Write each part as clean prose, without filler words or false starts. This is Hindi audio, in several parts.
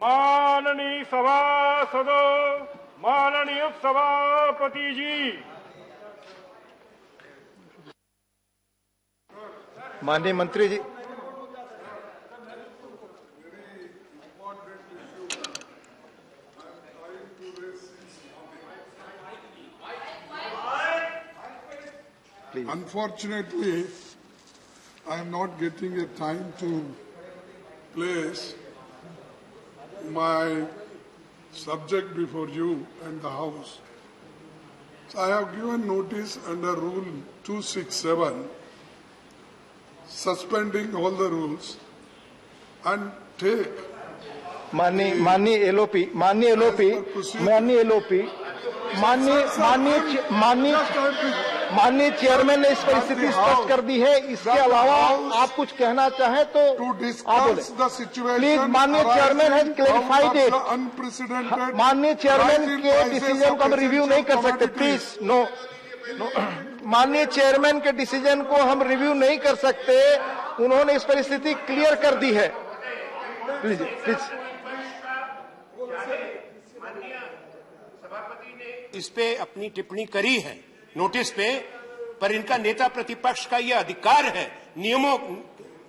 माननीय सभासदों, माननीय उपसभापति जी, माननीय मंत्री जी, Unfortunately, I am not getting a time to place my subject before you and the House. So I have given notice under Rule 267, suspending all the rules and take माननीय एलओपी माननीय चेयरमैन ने इस पर स्थिति स्पष्ट कर दी है। इसके अलावा आप कुछ कहना चाहें तो आप बोले प्लीज। माननीय चेयरमैन हैज क्लेरिफाइड इट। माननीय चेयरमैन के डिसीजन को हम रिव्यू नहीं कर सकते, प्लीज नो। माननीय चेयरमैन के डिसीजन को हम रिव्यू नहीं कर सकते, उन्होंने इस पर स्थिति क्लियर कर दी है। Please please. इस पे अपनी टिप्पणी करी है नोटिस पे, पर इनका नेता प्रतिपक्ष का यह अधिकार है नियमों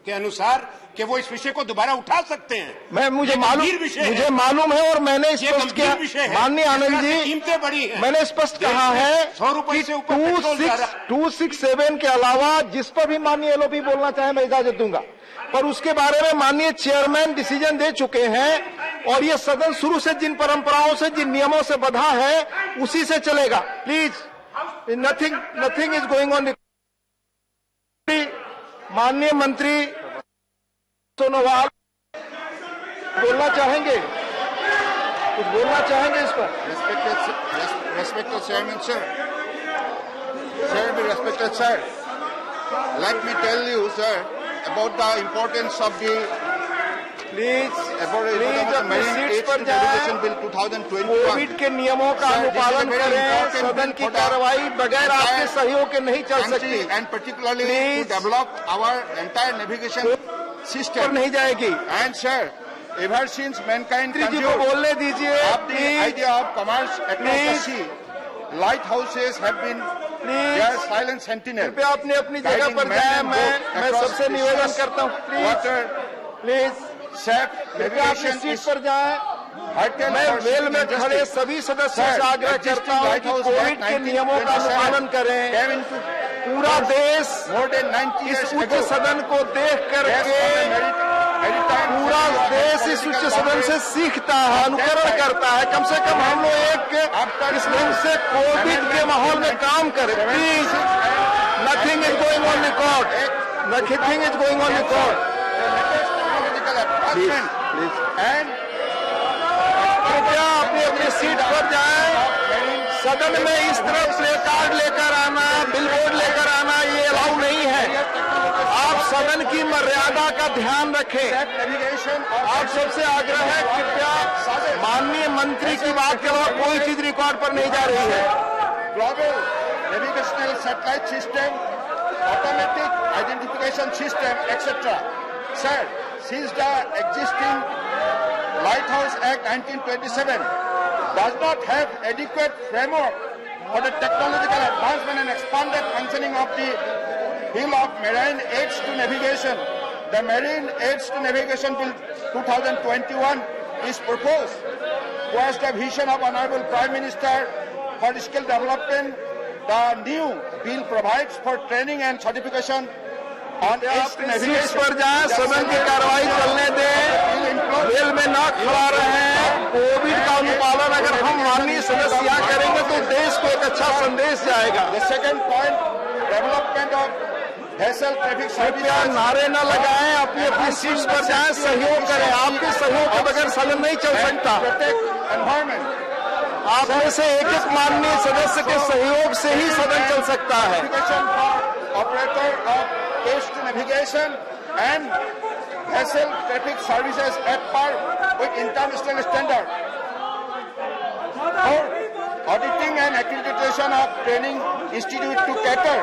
के अनुसार कि वो इस विषय को दोबारा उठा सकते हैं। मुझे मालूम है और मैंने स्पष्ट किया। माननीय आनंद जी, कीमतें बढ़ी हैं। मैंने स्पष्ट कहा है 100 रुपए से ऊपर 267 के अलावा जिस पर भी माननीय एलओपी बोलना चाहे मैं इजाजत दूंगा, पर उसके बारे में माननीय चेयरमैन डिसीजन दे चुके हैं और ये सदन शुरू से जिन परंपराओं से, जिन नियमों से बंधा है उसी से चलेगा। Please, nothing is going on. माननीय मंत्री सोनोवाल बोलना चाहेंगे, कुछ बोलना चाहेंगे इस पर? Respected Chairman, sir. Respected sir. Let me tell you, sir, about the importance of the अपनी सीट पर जाएं। बिल 2021। कोविड के नियमों का अनुपालन करें। सदन की कार्रवाई बगैर आपके सहयोग के नहीं चल सकती। And particularly to develop our entire navigation system नहीं जाएगी। And sir, ever since mankind जी को बोलने दीजिए। the idea of commerce across the sea, lighthouses have been their silent sentinel. कृपया अपनी अपनी जगह पर जाएं। मैं सबसे निवेदन करता हूँ, प्लीज अपनी सीट पर जाएं। मैं वेल में खड़े सभी सदस्यों से आग्रह करता हूं कि कोविड के नियमों का अनुपालन करें। पूरा देश इस उच्च सदन को देख करके, पूरा देश इस उच्च सदन से सीखता है, अनुकरण करता है। कम से कम हम लोग एक इस ढंग से कोविड के माहौल में काम करें। Please, nothing is going on record, nothing is going on record. Please कृपया अपनी अपनी सीट पर जाएं। सदन में इस तरह प्ले कार्ड लेकर आना, बिलबोर्ड लेकर आना ये अलाउ नहीं है। आप सदन की मर्यादा का ध्यान रखें। आप सबसे आग्रह है, कृपया माननीय मंत्री की बात के अलावा कोई चीज रिकॉर्ड पर नहीं जा रही है। Global navigational satellite system, automatic identification system etcetera. Sir, since the existing Lighthouse Act 1927 does not have adequate framework for the technological advancement and expanded functioning of the Bill of Marine Aids to Navigation, the Marine Aids to Navigation Bill 2021 is proposed, was the vision of Honorable Prime Minister for skill development. The new bill provides for training and certification seat पर जाएं, सदन की कार्रवाई चलने दें, रेल में न खड़ा रहें। कोविड का अनुपालन अगर हम माननीय सदस्य यहाँ करेंगे तो देश को एक अच्छा संदेश जाएगा। Second point, development of vessel traffic service. नारे न लगाएं, अपनी अपनी सीट पर जाएं, सहयोग करें। आपके सहयोग के बगैर सदन नहीं चल सकता। एनवायरमेंट, आप में से एक एक माननीय सदस्य के सहयोग से ही सदन चल सकता है। Operator of aids to navigation and vessel traffic services at par with international standard. Auditing and accreditation of training institute to cater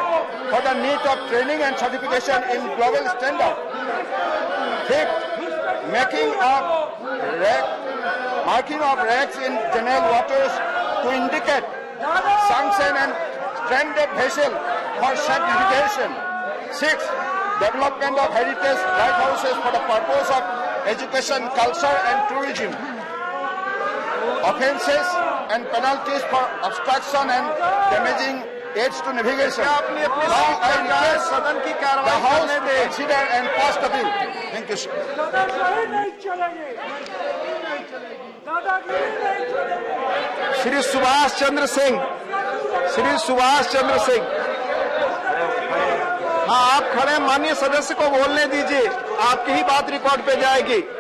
for the need of training and certification in global standard. Fifth, making of marking of wrecks in general waters to indicate sunken and stranded vessel for safe navigation. 6. Development of heritage lighthouses for the purpose of education, culture and tourism. Offences and penalties for obstruction and damaging aids to navigation. Now I request the House to consider and pass the bill. Thank you, sir. दादागिरी नहीं चलेगी, दादागिरी नहीं चलेगी। श्री सुभाष चंद्र सिंह, श्री सुभाष चंद्र सिंह, हाँ आप खड़े, माननीय सदस्य को बोलने दीजिए, आपकी ही बात रिकॉर्ड पे जाएगी।